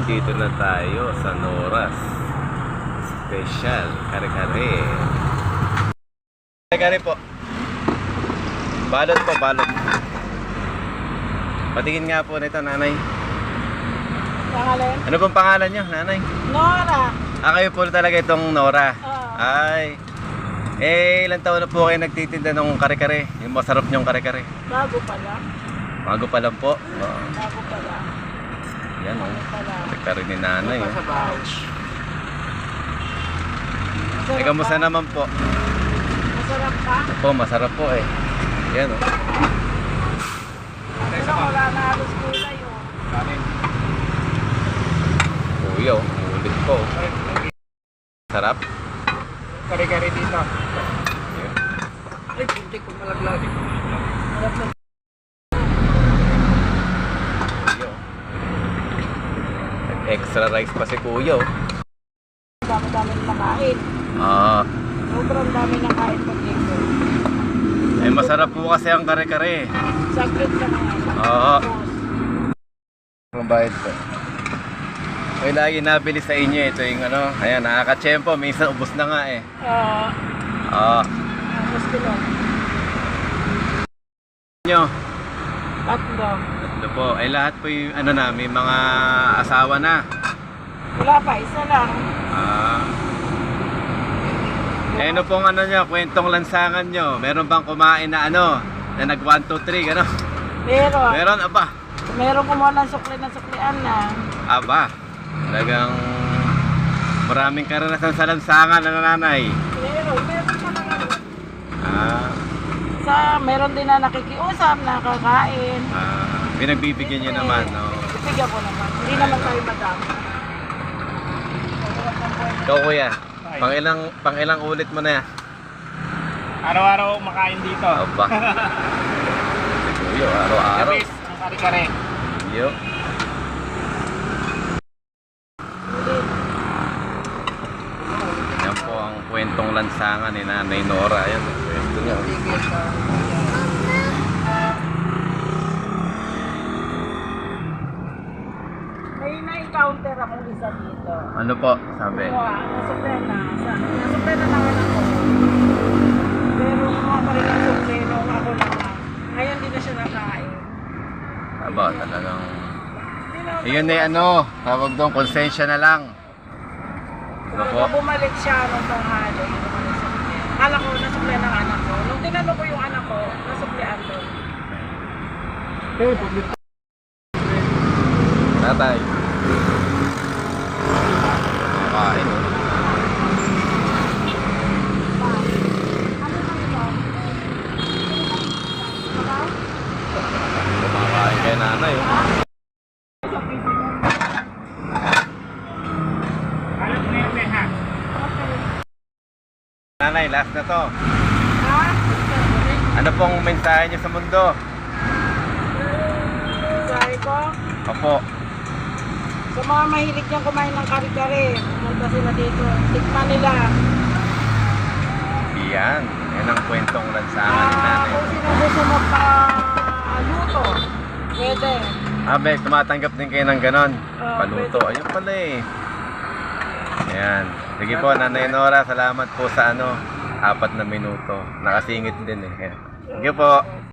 Dito na tayo sa Nora's Special Kare-kare. Kare-kare po. Balot po, balot. Patingin nga po nito, nanay. Pangalan? Ano pong pangalan nyo, nanay? Nora. Kayo po talaga itong Nora. Oo. Ay. Ilang taon na po kayo nagtitinda ng kare-kare? Yung masarap nyong kare-kare. Bago pa lang. Bago pa lang po. Oo. Bago pa lang. Yan o. Bago pa lang. Kare-kare ni nanay. Sa bahay. Eh, kamusta naman po? Masarap ka? Po, masarap po eh. Yan o. Ano, wala na halos kulay oh. Kuya o. Ulit po. Sarap. Kare-kare dito. Yan. Ay, hindi ko malaglag. Kuya o. Extra rice pa si kuya o. Dami-dami na kain. Sobrang dami na kain pag dito. Eh masarap po kasi ang kare-kare. Saglit sa mga. Oo. Ang bayad po. May lagi nabili sa inyo ito yung ano. Ayan, nakakatsyempo. Minsan ubos na nga eh. Oo. Gusto lang. Nyo. Tatlo. Ito po. Ay lahat po yung ano na, may mga asawa na. Wala pa, isa lang. Eh ano pong ano nyo, kwentong lansangan nyo? Meron bang kumain na ano? Na nag 1, 2, 3, gano'n? Meron. Meron, aba. Meron kumuha ng suklian na. Aba. Talagang maraming karanasan sa lansangan, ano nanay? Meron pa lang. Meron din na nakikiusap, nakakain. Pinagbibigyan nyo naman, no? Bibigyan ko naman. Hindi naman tayo madami. Ikaw kuya, pang ilang ulit mo na yan? Araw-araw makain dito. Aba. Kuya, araw-araw. Yes, ang kare-kare. Yo. Yan po ang kwentong lansangan ni Nanay Nora. Ayan, kwento niya. May na-encounter akong isa dito. Ano po, sabi? Nasuplena. Nasuplena na anak ko. Pero mga pa rin ang supleno ako lang. Ngayon di na siya nakain. Aba, talagang... Yun eh ano, tawag doon, konsensya na lang. Ano po? Bumalik siya nung tanghali. Akala ko nasuplena ang anak ko. Nung tinanong ko yung anak ko, nasuplean doon. Tatay. Makain oh. Kumakain kay nanay oh. Alam mo na yun, ha? Nanay, last na to. Ha? Ano pong mensahe niyo sa mundo? Sabi ko, Opo. sa mga mahilig niyang kumain ng kare-kare, pumunta sila dito. Tikman nila. Yan. Yan ang kwentong lansangan ni nanay. Kung sino gusto magpa-luto, pwede. Abe, tumatanggap din kayo ng ganon. Paluto. Pwede. Ayun pala eh. Ayan. Sige po, Nanay Nora, salamat po sa 4 na minuto. Nakasingit din eh. Ayan. Sige po.